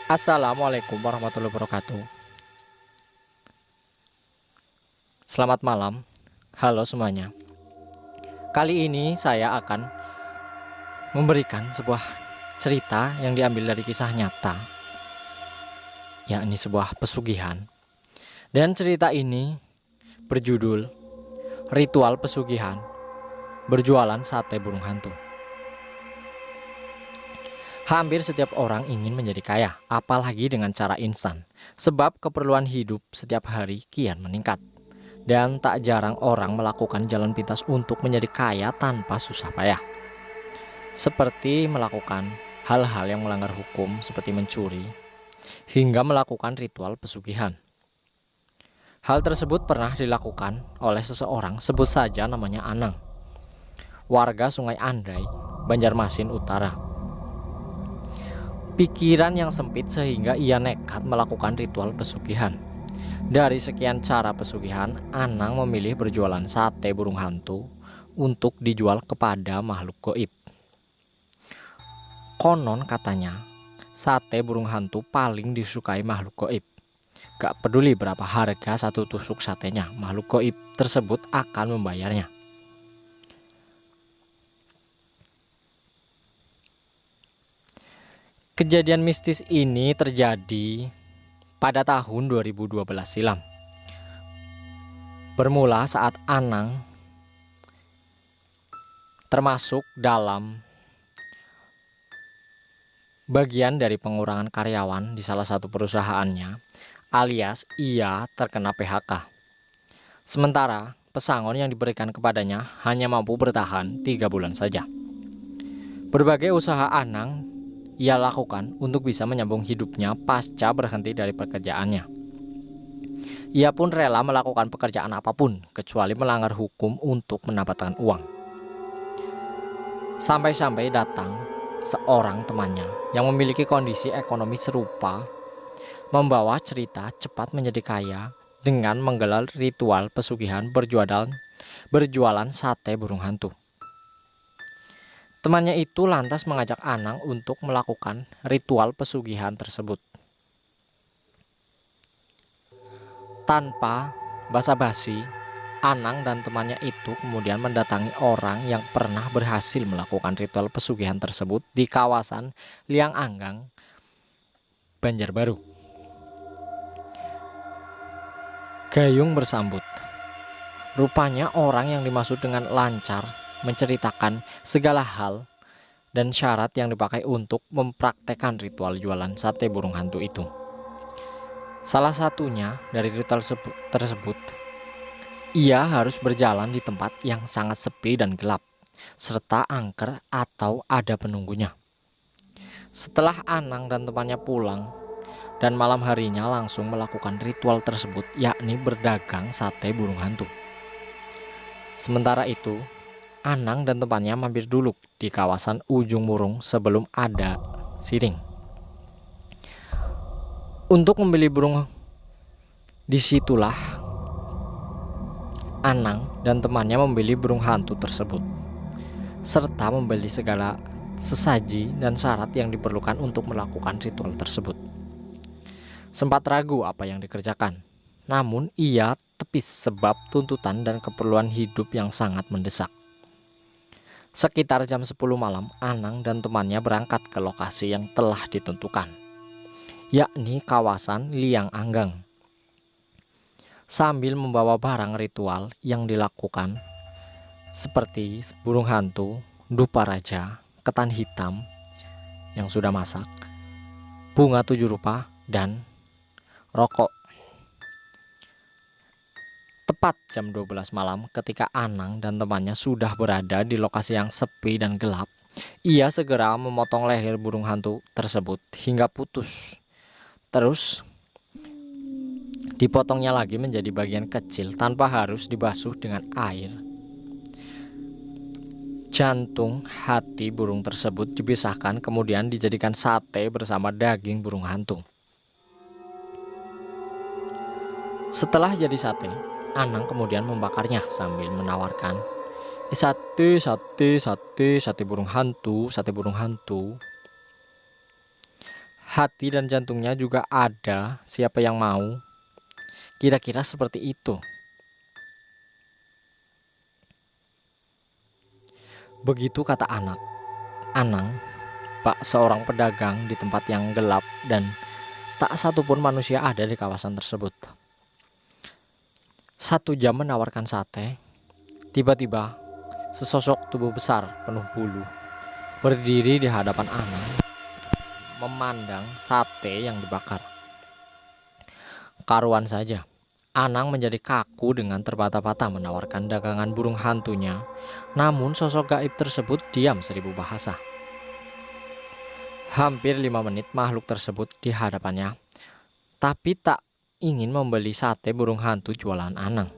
Assalamualaikum warahmatullahi wabarakatuh. Selamat malam. Halo semuanya. Kali ini saya akan memberikan sebuah cerita yang diambil dari kisah nyata, yakni sebuah pesugihan. Dan cerita ini berjudul Ritual Pesugihan Berjualan Sate Burung Hantu. Hampir setiap orang ingin menjadi kaya, apalagi dengan cara instan, sebab keperluan hidup setiap hari kian meningkat. Dan tak jarang orang melakukan jalan pintas untuk menjadi kaya tanpa susah payah. Seperti melakukan hal-hal yang melanggar hukum seperti mencuri, hingga melakukan ritual pesugihan. Hal tersebut pernah dilakukan oleh seseorang, sebut saja namanya Anang, warga Sungai Andai, Banjarmasin Utara. Pikiran yang sempit sehingga ia nekat melakukan ritual pesugihan. Dari sekian cara pesugihan, Anang memilih berjualan sate burung hantu untuk dijual kepada makhluk goib. Konon katanya, sate burung hantu paling disukai makhluk goib. Gak peduli berapa harga satu tusuk satenya, makhluk goib tersebut akan membayarnya. Kejadian mistis ini terjadi pada tahun 2012 silam. Bermula saat Anang termasuk dalam bagian dari pengurangan karyawan di salah satu perusahaannya, alias ia terkena PHK. Sementara pesangon yang diberikan kepadanya hanya mampu bertahan 3 bulan saja. Berbagai usaha Anang ia lakukan untuk bisa menyambung hidupnya pasca berhenti dari pekerjaannya. Ia pun rela melakukan pekerjaan apapun kecuali melanggar hukum untuk mendapatkan uang. Sampai-sampai datang seorang temannya yang memiliki kondisi ekonomi serupa, membawa cerita cepat menjadi kaya dengan menggelar ritual pesugihan berjualan sate burung hantu. Temannya itu lantas mengajak Anang untuk melakukan ritual pesugihan tersebut. Tanpa basa-basi, Anang dan temannya itu kemudian mendatangi orang yang pernah berhasil melakukan ritual pesugihan tersebut di kawasan Liang Anggang, Banjarbaru. Gayung bersambut. Rupanya orang yang dimaksud dengan lancar menceritakan segala hal dan syarat yang dipakai untuk mempraktekkan ritual jualan sate burung hantu itu. Salah satunya dari ritual tersebut, ia harus berjalan di tempat yang sangat sepi dan gelap, serta angker atau ada penunggunya. Setelah Anang dan temannya pulang, dan malam harinya langsung melakukan ritual tersebut, yakni berdagang sate burung hantu. Sementara itu, Anang dan temannya mampir dulu di kawasan Ujung Murung sebelum ada siring. Untuk membeli burung, disitulah Anang dan temannya membeli burung hantu tersebut, serta membeli segala sesaji dan syarat yang diperlukan untuk melakukan ritual tersebut. Sempat ragu apa yang dikerjakan, namun ia tepis sebab tuntutan dan keperluan hidup yang sangat mendesak. Sekitar jam 10 malam, Anang dan temannya berangkat ke lokasi yang telah ditentukan, yakni kawasan Liang Anggang. Sambil membawa barang ritual yang dilakukan seperti burung hantu, dupa raja, ketan hitam yang sudah masak, bunga 7 rupa, dan rokok. Tepat jam 12 malam ketika Anang dan temannya sudah berada di lokasi yang sepi dan gelap, ia segera memotong leher burung hantu tersebut hingga putus. Terus dipotongnya lagi menjadi bagian kecil tanpa harus dibasuh dengan air. Jantung hati burung tersebut dipisahkan kemudian dijadikan sate bersama daging burung hantu. Setelah jadi sate, Anang kemudian membakarnya sambil menawarkan, sate burung hantu, sate burung hantu. Hati dan jantungnya juga ada, siapa yang mau? Kira-kira seperti itu. Begitu kata Anang, Pak, seorang pedagang di tempat yang gelap dan tak satupun manusia ada di kawasan tersebut. 1 jam menawarkan sate, tiba-tiba sesosok tubuh besar penuh bulu berdiri di hadapan Anang, memandang sate yang dibakar. Karuan saja, Anang menjadi kaku dengan terbata-bata menawarkan dagangan burung hantunya. Namun sosok gaib tersebut diam 1000 bahasa. Hampir 5 menit makhluk tersebut di hadapannya, tapi tak ingin membeli sate burung hantu jualan Anang.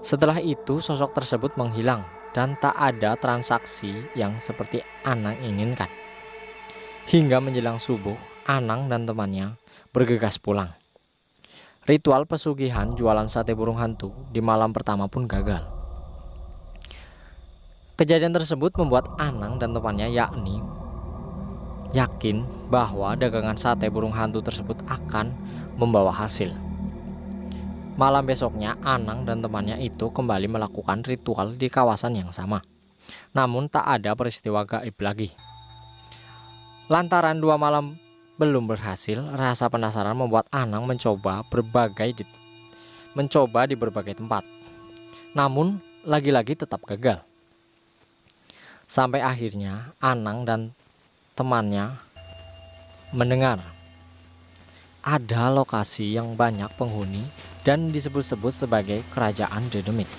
Setelah itu sosok tersebut menghilang dan tak ada transaksi yang seperti Anang inginkan. Hingga menjelang subuh, Anang dan temannya bergegas pulang. Ritual pesugihan jualan sate burung hantu di malam pertama pun gagal. Kejadian tersebut membuat Anang dan temannya yakin bahwa dagangan sate burung hantu tersebut akan membawa hasil. Malam besoknya, Anang dan temannya itu kembali melakukan ritual di kawasan yang sama. Namun tak ada peristiwa gaib lagi. Lantaran 2 malam belum berhasil, rasa penasaran membuat Anang mencoba di berbagai tempat. Namun lagi-lagi tetap gagal. Sampai akhirnya Anang dan temannya mendengar ada lokasi yang banyak penghuni dan disebut-sebut sebagai kerajaan Dedemit.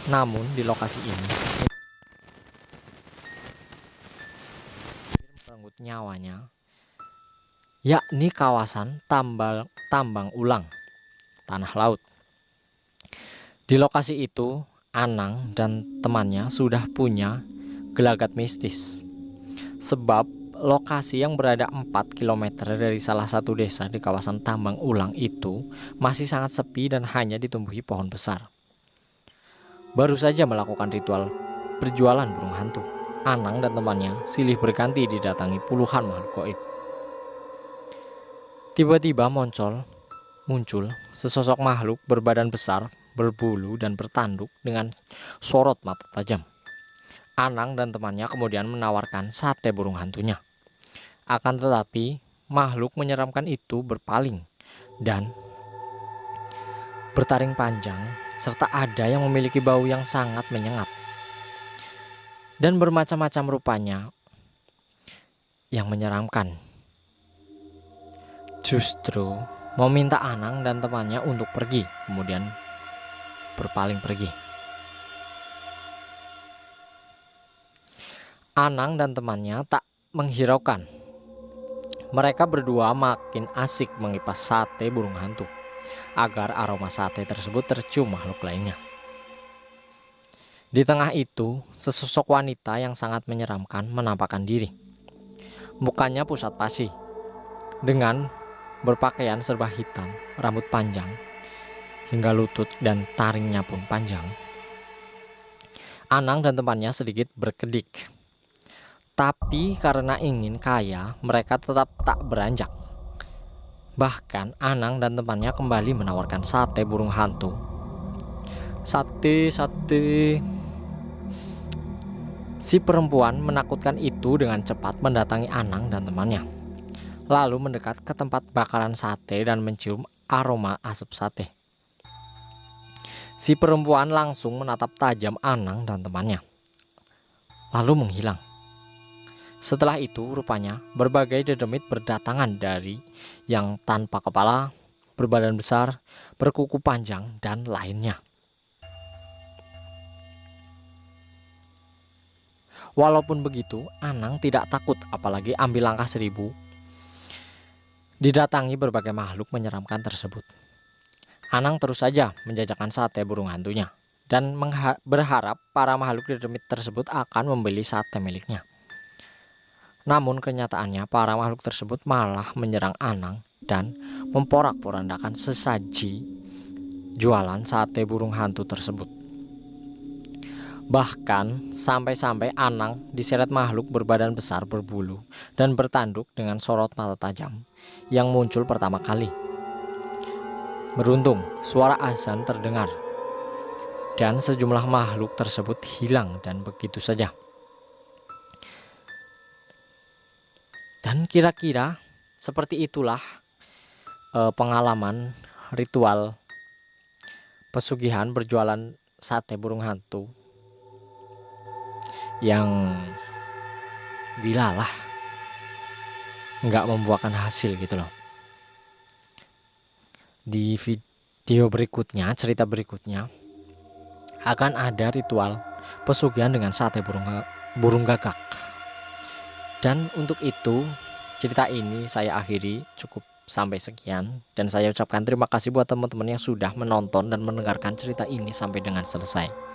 Namun di lokasi ini merenggut nyawanya, yakni kawasan tambang ulang tanah laut. Di lokasi itu Anang dan temannya sudah punya gelagat mistis, sebab lokasi yang berada 4 km dari salah satu desa di kawasan tambang ulang itu masih sangat sepi dan hanya ditumbuhi pohon besar. Baru saja melakukan ritual berjualan burung hantu, Anang dan temannya silih berganti didatangi puluhan makhluk gaib. Tiba-tiba muncul sesosok makhluk berbadan besar, berbulu dan bertanduk dengan sorot mata tajam. Anang dan temannya kemudian menawarkan sate burung hantunya. Akan tetapi makhluk menyeramkan itu berpaling dan bertaring panjang, serta ada yang memiliki bau yang sangat menyengat dan bermacam-macam rupanya yang menyeramkan. Justru meminta Anang dan temannya untuk pergi, kemudian berpaling pergi. Anang dan temannya tak menghiraukan. Mereka berdua makin asik mengipas sate burung hantu agar aroma sate tersebut tercium makhluk lainnya. Di tengah itu, sesosok wanita yang sangat menyeramkan menampakkan diri. Mukanya pusat pasi, dengan berpakaian serba hitam, rambut panjang hingga lutut dan taringnya pun panjang. Anang dan temannya sedikit berkedik. Tapi karena ingin kaya, mereka tetap tak beranjak. Bahkan Anang dan temannya kembali menawarkan sate burung hantu. Sate. Si perempuan menakutkan itu dengan cepat mendatangi Anang dan temannya, lalu mendekat ke tempat bakaran sate dan mencium aroma asap sate. Si perempuan langsung menatap tajam Anang dan temannya, lalu menghilang. Setelah itu rupanya berbagai dedemit berdatangan dari yang tanpa kepala, berbadan besar, berkuku panjang, dan lainnya. Walaupun begitu, Anang tidak takut, apalagi ambil langkah 1000 didatangi berbagai makhluk menyeramkan tersebut. Anang terus saja menjajakan sate burung hantunya dan berharap para makhluk dedemit tersebut akan membeli sate miliknya. Namun kenyataannya para makhluk tersebut malah menyerang Anang dan memporak-porandakan sesaji jualan sate burung hantu tersebut. Bahkan sampai-sampai Anang diseret makhluk berbadan besar berbulu dan bertanduk dengan sorot mata tajam yang muncul pertama kali. Beruntung suara azan terdengar dan sejumlah makhluk tersebut hilang dan begitu saja. Dan kira-kira seperti itulah pengalaman ritual pesugihan berjualan sate burung hantu yang dilalah nggak membuahkan hasil gitu loh. Di video berikutnya, cerita berikutnya akan ada ritual pesugihan dengan sate burung gagak. Dan untuk itu cerita ini saya akhiri cukup sampai sekian, dan saya ucapkan terima kasih buat teman-teman yang sudah menonton dan mendengarkan cerita ini sampai dengan selesai.